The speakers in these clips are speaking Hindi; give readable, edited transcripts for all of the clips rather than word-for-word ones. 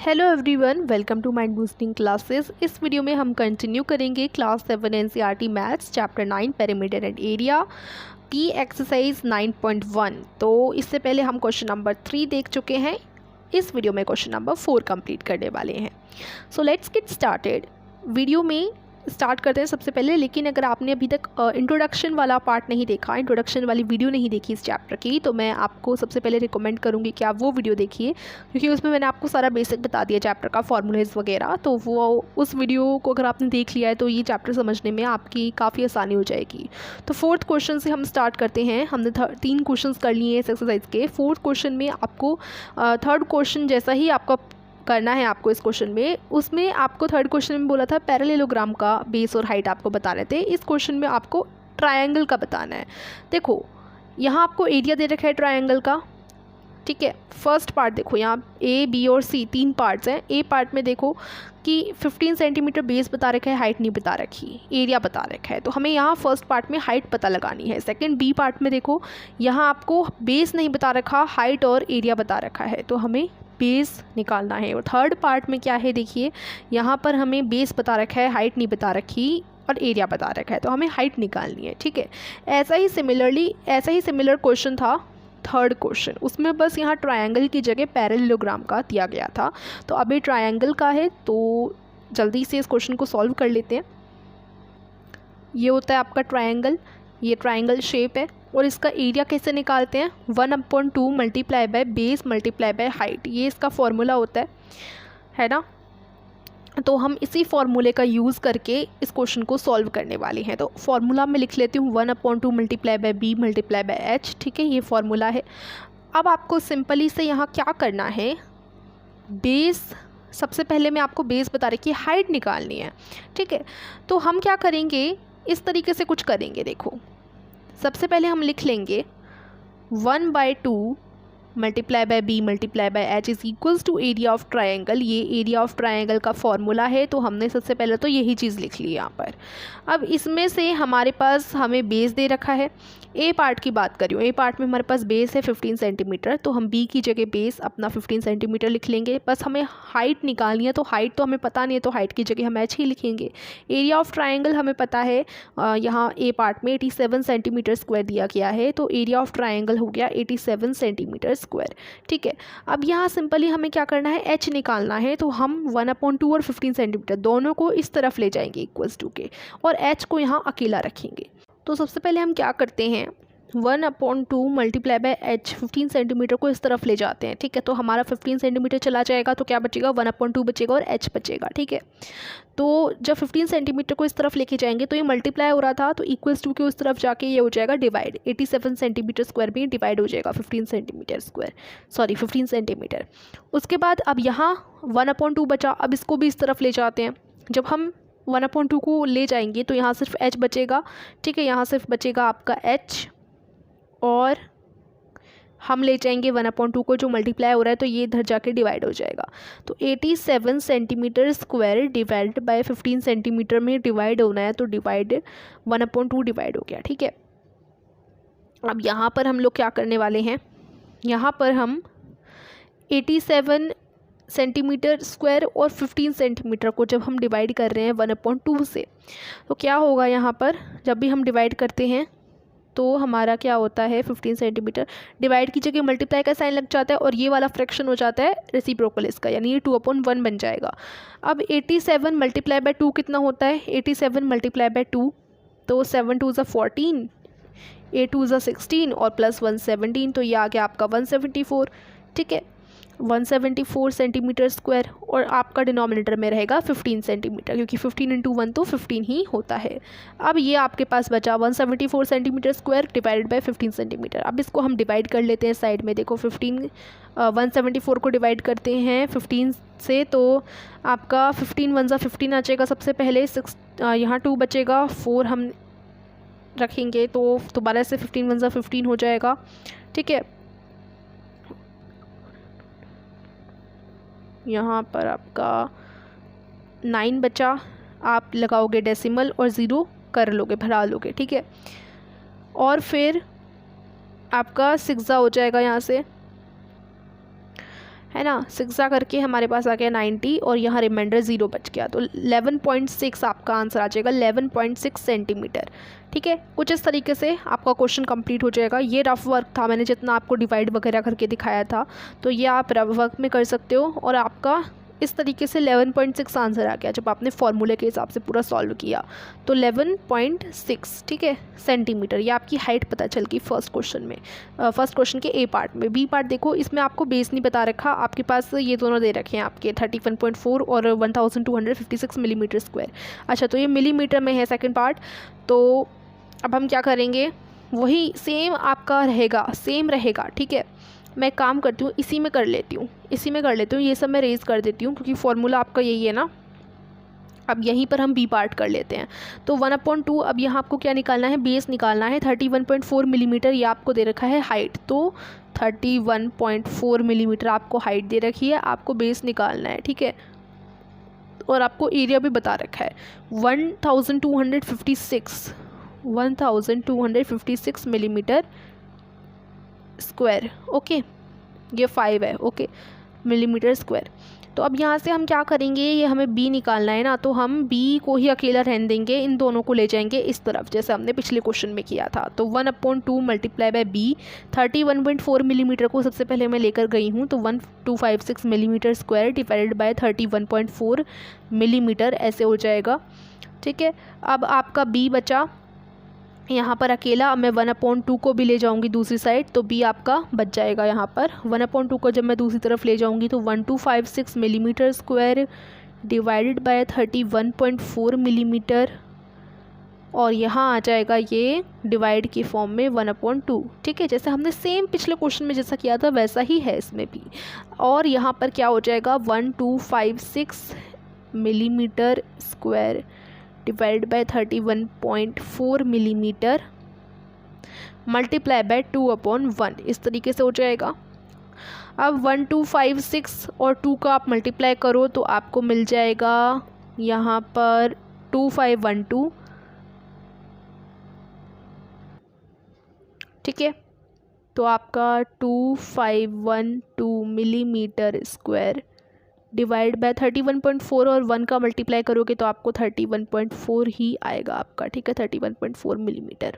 Hello everyone, welcome to mind boosting classes. इस वीडियो में हम कंटिन्यू करेंगे class 7 NCERT maths chapter 9 perimeter and area की एक्सरसाइज 9.1। तो इससे पहले हम क्वेश्चन नंबर 3 देख चुके हैं। इस वीडियो में क्वेश्चन नंबर 4 कंप्लीट करने वाले हैं। So let's get started. Video में स्टार्ट करते हैं सबसे पहले, लेकिन अगर आपने अभी तक इंट्रोडक्शन वाला पार्ट नहीं देखा, इंट्रोडक्शन वाली वीडियो नहीं देखी इस चैप्टर की, तो मैं आपको सबसे पहले रिकमेंड करूँगी कि आप वो वीडियो देखिए, क्योंकि उसमें मैंने आपको सारा बेसिक बता दिया चैप्टर का, फॉर्मूलेज वगैरह। तो वो उस वीडियो को अगर आपने देख लिया है तो ये चैप्टर समझने में आपकी काफ़ी आसानी हो जाएगी। तो फोर्थ क्वेश्चन से हम स्टार्ट करते हैं। हमने 3 क्वेश्चन कर लिए हैं इस एक्सरसाइज के। फोर्थ क्वेश्चन में आपको थर्ड क्वेश्चन जैसा ही आपका करना है आपको इस क्वेश्चन में। उसमें आपको थर्ड क्वेश्चन में बोला था पैरेललोग्राम का बेस और हाइट आपको बताने थे। इस क्वेश्चन में आपको ट्रायंगल का बताना है। देखो यहाँ आपको एरिया दे रखा है ट्रायंगल का, ठीक है। फर्स्ट पार्ट देखो, यहाँ ए बी और सी 3 पार्ट्स हैं। ए पार्ट में देखो कि 15 सेंटीमीटर बेस बता रखा है, हाइट नहीं बता रखी, एरिया बता रखा है। तो हमें यहाँ फर्स्ट पार्ट में हाइट पता लगानी है। सेकंड बी पार्ट में देखो, यहाँ आपको बेस नहीं बता रखा, हाइट और एरिया बता रखा है, तो हमें बेस निकालना है। और थर्ड पार्ट में क्या है, देखिए यहाँ पर हमें बेस बता रखा है, हाइट नहीं बता रखी और एरिया बता रखा है, तो हमें हाइट निकालनी है, ठीक है। ऐसा ही सिमिलर क्वेश्चन था थर्ड क्वेश्चन, उसमें बस यहाँ ट्रायंगल की जगह पैरेललोग्राम का दिया गया था। तो अभी ट्रायंगल का है, तो जल्दी से इस क्वेश्चन को सॉल्व कर लेते हैं। ये होता है आपका ट्रायंगल, ये ट्रायंगल शेप है। और इसका एरिया कैसे निकालते हैं, 1/2 multiply by base multiply by height, ये इसका फॉर्मूला होता है ना। तो हम इसी फॉर्मूले का यूज़ करके इस क्वेश्चन को सॉल्व करने वाले हैं। तो फॉर्मूला में लिख लेती हूँ 1/2 multiply by B multiply by H, ठीक है, ये फॉर्मूला है। अब आपको सिंपली से यहाँ क्या करना है, बेस सबसे पहले मैं आपको बेस बता रही कि हाइट निकालनी है, ठीक है। तो हम क्या करेंगे, इस तरीके से कुछ करेंगे। देखो सबसे पहले हम लिख लेंगे 1/2 multiply by B multiply by H is equals to area of triangle. ये एरिया ऑफ ट्रायंगल का फॉर्मूला है, तो हमने सबसे पहले तो यही चीज़ लिख ली यहाँ पर। अब इसमें से हमारे पास हमें बेस दे रखा है। ए पार्ट की बात करूँ, ए पार्ट में हमारे पास बेस है 15 सेंटीमीटर, तो हम बी की जगह बेस अपना 15 सेंटीमीटर लिख लेंगे। बस हमें हाइट निकालनी है, तो हाइट तो हमें पता नहीं है, तो हाइट की जगह हम एच ही लिखेंगे। एरिया ऑफ ट्रायंगल हमें पता है, यहाँ ए पार्ट में 87 सेंटीमीटर स्क्वायर दिया गया है, तो एरिया ऑफ ट्रायंगल हो गया 87 सेंटीमीटर स्क्वायर, ठीक है। अब यहाँ सिंपली हमें क्या करना है, एच निकालना है। तो हम 1/2 और 15 सेंटीमीटर दोनों को इस तरफ ले जाएंगे इक्वल्स टू के, और एच को यहाँ अकेला रखेंगे। तो सबसे पहले हम क्या करते हैं, 1/2 मल्टीप्लाई बाय एच 15 सेंटीमीटर को इस तरफ ले जाते हैं, ठीक है। तो हमारा 15 सेंटीमीटर चला जाएगा, तो क्या बचेगा, 1/2 बचेगा और एच बचेगा, ठीक है। तो जब 15 सेंटीमीटर को इस तरफ लेके जाएंगे तो ये मल्टीप्लाई हो रहा था, तो इक्वल्स टू के उस तरफ जाके ये हो जाएगा डिवाइड, 87 सेंटीमीटर स्क्वायर भी डिवाइड हो जाएगा 15 सेंटीमीटर। उसके बाद अब यहाँ 1/2 बचा, अब इसको भी इस तरफ ले जाते हैं। जब हम 1/2 को ले जाएंगे तो यहाँ सिर्फ एच बचेगा, ठीक है, यहाँ सिर्फ बचेगा आपका एच, और हम ले जाएंगे 1/2 को जो मल्टीप्लाई हो रहा है, तो ये इधर जाके डिवाइड हो जाएगा। तो 87 centimetre square divide by 15 centimetre में डिवाइड होना है, तो डिवाइड 1/2 डिवाइड हो गया, ठीक है। अब यहाँ पर हम लोग क्या करने वाले हैं, यहाँ पर हम 87 सेंटीमीटर स्क्वायर और 15 सेंटीमीटर को जब हम डिवाइड कर रहे हैं 1/2 से, तो क्या होगा, यहाँ पर जब भी हम डिवाइड करते हैं तो हमारा क्या होता है, 15 सेंटीमीटर डिवाइड की जगह मल्टीप्लाई का साइन लग जाता है, और ये वाला फ्रैक्शन हो जाता है रेसिप्रोकल इसका, यानी ये 2/1 बन जाएगा। अब 87 मल्टीप्लाई बाय 2 कितना होता है, 87 मल्टीप्लाई बाय 2, तो 7 2 ज़ा 14, 8 2 ज़ा 16 और प्लस 1 17, तो ये आ गया आपका 174, ठीक है, 174 सेंटीमीटर स्क्वायर। और आपका डिनोमिनेटर में रहेगा 15 सेंटीमीटर, क्योंकि 15 × 1 तो 15 ही होता है। अब ये आपके पास बचा 174 centimetre square divided by 15 centimetre. अब इसको हम डिवाइड कर लेते हैं साइड में। देखो 174 को डिवाइड करते हैं 15 से, तो आपका 15 1 ज़ा 15 आ जाएगा सबसे पहले, 6 यहाँ 2 बचेगा, 4 हम रखेंगे, तो दोबारा से 15 1 ज़ा 15 हो जाएगा, ठीक है। यहाँ पर आपका 9 बचा, आप लगाओगे डेसिमल और 0 कर लोगे, भरा लोगे, ठीक है। और फिर आपका 6 हो जाएगा यहाँ से, है ना, 6 जा करके हमारे पास आ गया 90 और यहाँ रिमाइंडर 0 बच गया, तो 11.6 आपका आंसर आ जाएगा, 11.6 सेंटीमीटर। ठीक है, कुछ इस तरीके से आपका क्वेश्चन कंप्लीट हो जाएगा। ये रफ वर्क था, मैंने जितना आपको डिवाइड वगैरह करके दिखाया था, तो ये आप रफ वर्क में कर सकते हो और आपका इस तरीके से 11.6 आंसर आ गया जब आपने फॉर्मूले के हिसाब से पूरा सॉल्व किया। तो 11.6 ठीक है सेंटीमीटर, ये आपकी हाइट पता चल गई फर्स्ट क्वेश्चन में, फर्स्ट क्वेश्चन के ए पार्ट में। बी पार्ट देखो, इसमें आपको बेस नहीं बता रखा, आपके पास ये दोनों दे रखे हैं आपके 31.4 और 1256 मिलीमीटर स्क्वायर। अच्छा, तो ये मिलीमीटर में है सेकेंड पार्ट। तो अब हम क्या करेंगे, वही सेम आपका रहेगा, सेम रहेगा। ठीक है, मैं काम करती हूँ, इसी में कर लेती हूँ, ये सब मैं रेज़ कर देती हूँ क्योंकि फॉर्मूला आपका यही है ना। अब यहीं पर हम बी पार्ट कर लेते हैं। तो 1/2, अब यहाँ आपको क्या निकालना है, बेस निकालना है। 31.4 मिलीमीटर ये आपको दे रखा है हाइट, तो 31.4 मिलीमीटर आपको हाइट दे रखी है, आपको बेस निकालना है। ठीक है, और आपको एरिया भी बता रखा है 1256 मिलीमीटर स्क्वायर। ओके, ये 5 है। Okay, millimetre square. तो अब यहाँ से हम क्या करेंगे, ये हमें बी निकालना है ना, तो हम बी को ही अकेला रहने देंगे, इन दोनों को ले जाएंगे इस तरफ जैसे हमने पिछले क्वेश्चन में किया था। तो 1/2 मल्टीप्लाई बाय बी, 31.4 मिलीमीटर को सबसे पहले मैं लेकर गई हूँ, तो 1256 millimetre square divided by 31.4 millimetre ऐसे हो जाएगा। ठीक है, अब आपका बी बचा यहाँ पर अकेला। अब मैं 1/2 को भी ले जाऊँगी दूसरी साइड, तो बी आपका बच जाएगा यहाँ पर। 1/2 को जब मैं दूसरी तरफ ले जाऊँगी तो 1256 millimetre square divided by 31.4 millimetre, और यहाँ आ जाएगा ये डिवाइड की फॉर्म में 1/2। ठीक है, जैसे हमने सेम पिछले क्वेश्चन में जैसा किया था वैसा ही है इसमें भी। और यहाँ पर क्या हो जाएगा, 1256 millimetre square divide by 31.4 millimetre multiply by 2/1, इस तरीके से हो जाएगा। अब 1256 और 2 का आप मल्टीप्लाई करो तो आपको मिल जाएगा यहाँ पर 2512। ठीक है, तो आपका 2512 मिलीमीटर स्क्वायर डिवाइड बाय 31.4 और 1 का मल्टीप्लाई करोगे तो आपको 31.4 ही आएगा आपका। ठीक है, 31.4 मिलीमीटर।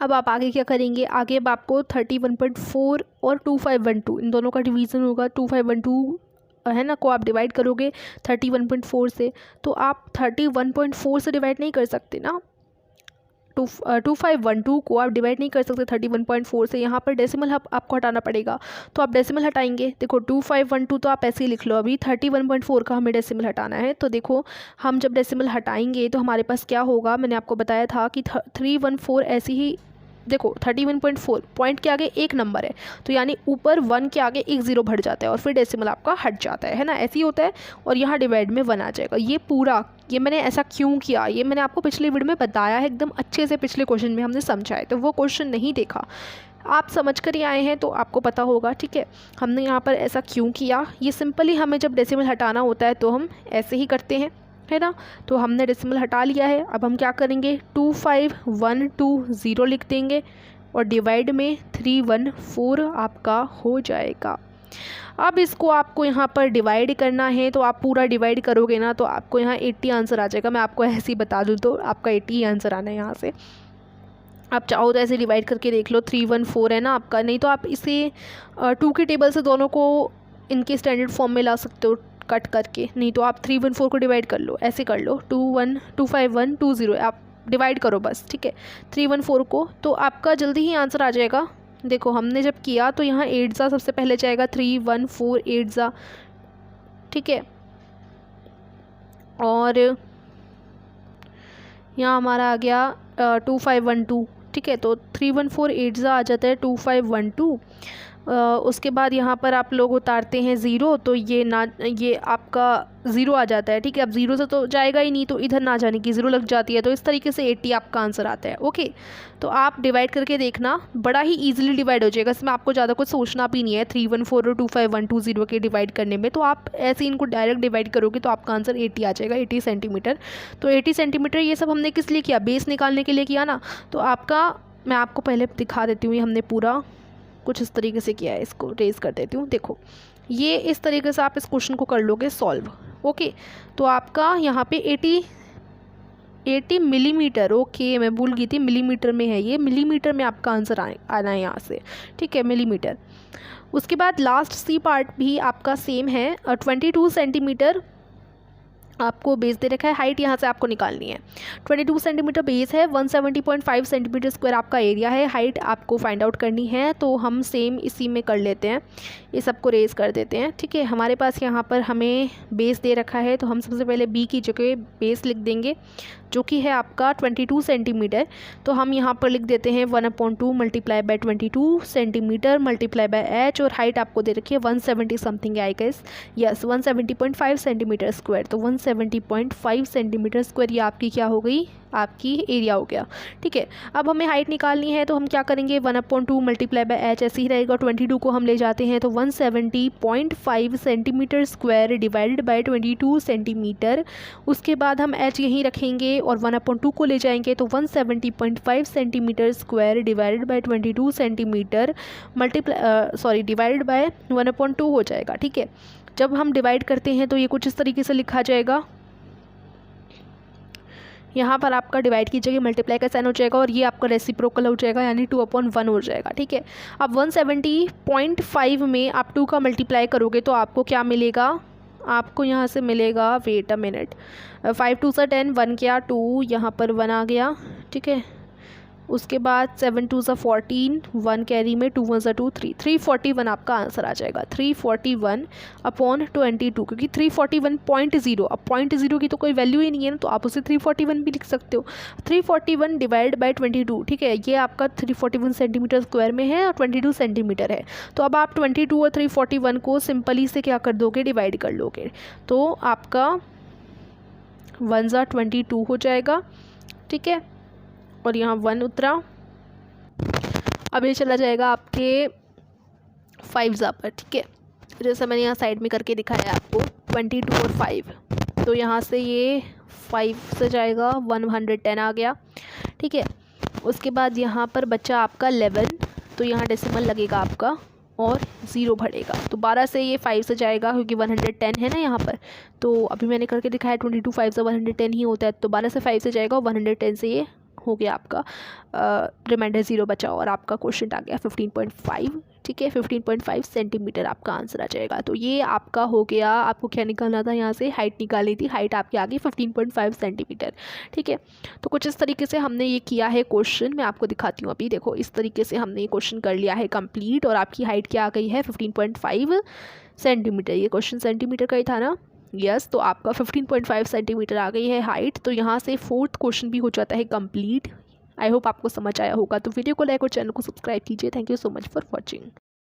अब आप आगे क्या करेंगे, आगे अब आपको 31.4 और 2512 इन दोनों का डिवीज़न होगा। 2512 है ना को आप डिवाइड करोगे 31.4 से, तो आप 31.4 से डिवाइड नहीं कर सकते ना। 2512 को आप डिवाइड नहीं कर सकते 31.4 से, यहाँ पर डेसिमल आपको हटाना पड़ेगा। तो आप डेसिमल हटाएंगे, देखो 2512 तो आप ऐसे ही लिख लो, अभी 31.4 का हमें डेसिमल हटाना है। तो देखो हम जब डेसिमल हटाएंगे तो हमारे पास क्या होगा, मैंने आपको बताया था कि 314 ऐसे ही, देखो 31.4 पॉइंट के आगे एक नंबर है, तो यानी ऊपर 1 के आगे एक ज़ीरो बढ़ जाता है और फिर डेसिमल आपका हट जाता है ना, ऐसे ही होता है। और यहाँ डिवाइड में 1 आ जाएगा। ये पूरा, ये मैंने ऐसा क्यों किया, ये मैंने आपको पिछले वीडियो में बताया है एकदम अच्छे से, पिछले क्वेश्चन में हमने समझा है, तो वो क्वेश्चन नहीं देखा आप समझ कर ही आए हैं तो आपको पता होगा। ठीक है, हमने यहाँ पर ऐसा क्यों किया, ये सिंपली हमें जब डेसिमल हटाना होता है तो हम ऐसे ही करते हैं, है ना। तो हमने डेसिमल हटा लिया है, अब हम क्या करेंगे 2512 लिख देंगे और डिवाइड में 314 आपका हो जाएगा। अब इसको आपको यहाँ पर डिवाइड करना है, तो आप पूरा डिवाइड करोगे ना तो आपको यहाँ 80 आंसर आ जाएगा। मैं आपको ऐसे ही बता दूँ तो आपका 80 आंसर आना है यहाँ से। आप चाहो तो ऐसे डिवाइड करके देख लो, 314 है ना आपका, नहीं तो आप इसे 2 के टेबल से दोनों को इनके स्टैंडर्ड फॉर्म में ला सकते हो कट करके, नहीं तो आप 314 को डिवाइड कर लो, ऐसे कर लो 25120 आप डिवाइड करो बस। ठीक है, 314 को, तो आपका जल्दी ही आंसर आ जाएगा। देखो हमने जब किया तो यहाँ 8 जा सबसे पहले जाएगा, 3148 जा। ठीक है, और यहाँ हमारा आ गया 2512। ठीक है, तो 3148 जा आ जाता है 2512। उसके बाद यहाँ पर आप लोग उतारते हैं 0, तो ये आपका 0 आ जाता है। ठीक है, अब 0 से तो जाएगा ही नहीं, तो इधर ना जाने की 0 लग जाती है, तो इस तरीके से 80 आपका आंसर आता है। ओके, तो आप डिवाइड करके देखना, बड़ा ही ईजिली डिवाइड हो जाएगा, इसमें आपको ज़्यादा कुछ सोचना भी नहीं है 314 और 25120 के डिवाइड करने में। तो आप ऐसे इनको डायरेक्ट डिवाइड करोगे तो आपका आंसर 80 आ जाएगा, 80 सेंटीमीटर। तो 80 सेंटीमीटर ये सब हमने किस लिए किया, बेस निकालने के लिए किया ना। तो आपका, मैं आपको पहले दिखा देती हूँ, ये हमने पूरा कुछ इस तरीके से किया है, इसको रेज़ कर देती हूँ। देखो ये इस तरीके से आप इस क्वेश्चन को कर लोगे सॉल्व। ओके, तो आपका यहाँ पे 80 मिलीमीटर, ओके मैं भूल गई थी मिलीमीटर में है, ये मिलीमीटर में आपका आंसर आना है यहाँ से, ठीक है, मिलीमीटर। उसके बाद लास्ट सी पार्ट भी आपका सेम है, 22 सेंटीमीटर आपको बेस दे रखा है, हाइट यहाँ से आपको निकालनी है। 22 सेंटीमीटर बेस है, 170.5 सेंटीमीटर स्क्वायर आपका एरिया है, हाइट आपको फाइंड आउट करनी है। तो हम सेम इसी में कर लेते हैं, ये सबको रेज कर देते हैं, ठीक है। हमारे पास यहाँ पर हमें बेस दे रखा है, तो हम सबसे पहले बी की जगह बेस लिख देंगे जो कि है आपका 22 सेंटीमीटर। तो हम यहाँ पर लिख देते हैं 1/2 multiply by 22 centimetre multiply by H, और हाइट आपको दे रखी है 170 something I guess, yes 170.5 centimetre square. तो 170.5 सेंटीमीटर स्क्वायर ये आपकी क्या हो गई, आपकी एरिया हो गया, ठीक है। अब हमें हाइट निकालनी है, तो हम क्या करेंगे 1/2 मल्टीप्लाई बाय एच ऐसे ही रहेगा, 22 को हम ले जाते हैं तो 170.5 centimetre square divided by 22 centimetre. उसके बाद हम एच यहीं रखेंगे और 1/2 को ले जाएंगे तो 170.5 centimetre square divided by 22 centimetre divided by 1/2 हो जाएगा, ठीक है। जब हम डिवाइड करते हैं तो ये कुछ इस तरीके से लिखा जाएगा, यहाँ पर आपका डिवाइड की जगह मल्टीप्लाई का साइन हो जाएगा और ये आपका रेसिप्रोकल हो जाएगा, यानी 2/1 हो जाएगा, ठीक है। अब 170.5 में आप 2 का मल्टीप्लाई करोगे तो आपको क्या मिलेगा, आपको यहाँ से मिलेगा, वेट अ मिनट, 5 2 सा 10, 1 क्या 2, यहाँ पर 1 आ गया, ठीक है। उसके बाद 7 2 सा 14, 1 कैरी में 2 1 सा 2, 341 आपका आंसर आ जाएगा, 341/22, क्योंकि 341.0, अब 0.0 की तो कोई वैल्यू ही नहीं है ना, तो आप उसे 341 भी लिख सकते हो। 341 डिवाइड बाय 22, ठीक है, ये आपका 341 सेंटीमीटर स्क्वायर में है और 22 सेंटीमीटर है। तो अब आप 22 और 341 को सिंपली से क्या कर दोगे, डिवाइड कर लोगे, तो आपका 1 ज़ा 22 हो जाएगा, ठीक है, और यहाँ 1 उतरा। अब ये चला जाएगा आपके 5 ज़ा पर, ठीक है, जैसे मैंने यहाँ साइड में करके दिखाया आपको 22 और 5, तो यहाँ से ये 5 से जाएगा 110 आ गया, ठीक है। उसके बाद यहाँ पर बच्चा आपका 11, तो यहाँ डेसिमल लगेगा आपका और 0 बढ़ेगा, तो 12 से ये 5 से जाएगा क्योंकि 110 है ना यहाँ पर, तो अभी मैंने करके दिखाया 22 5 से 110 ही होता है, तो 12 से 5 से जाएगा और 110 से ये हो गया आपका रिमाइंडर 0 बचा और आपका क्वेश्चन आ गया 15.5, ठीक है, 15.5 सेंटीमीटर आपका आंसर आ जाएगा। तो ये आपका हो गया, आपको क्या निकालना था, यहाँ से हाइट निकालनी थी, हाइट आपकी आ गई 15.5 सेंटीमीटर, ठीक है। तो कुछ इस तरीके से हमने ये किया है क्वेश्चन, मैं आपको दिखाती हूँ अभी, देखो इस तरीके से हमने ये क्वेश्चन कर लिया है कंप्लीट, और आपकी हाइट क्या आ गई है 15.5 सेंटीमीटर, ये क्वेश्चन सेंटीमीटर का ही था ना, यस। तो आपका 15.5 सेंटीमीटर आ गई है हाइट, तो यहाँ से 4th क्वेश्चन भी हो जाता है कंप्लीट। आई होप आपको समझ आया होगा, तो वीडियो को लाइक और चैनल को सब्सक्राइब कीजिए। Thank you so much for watching.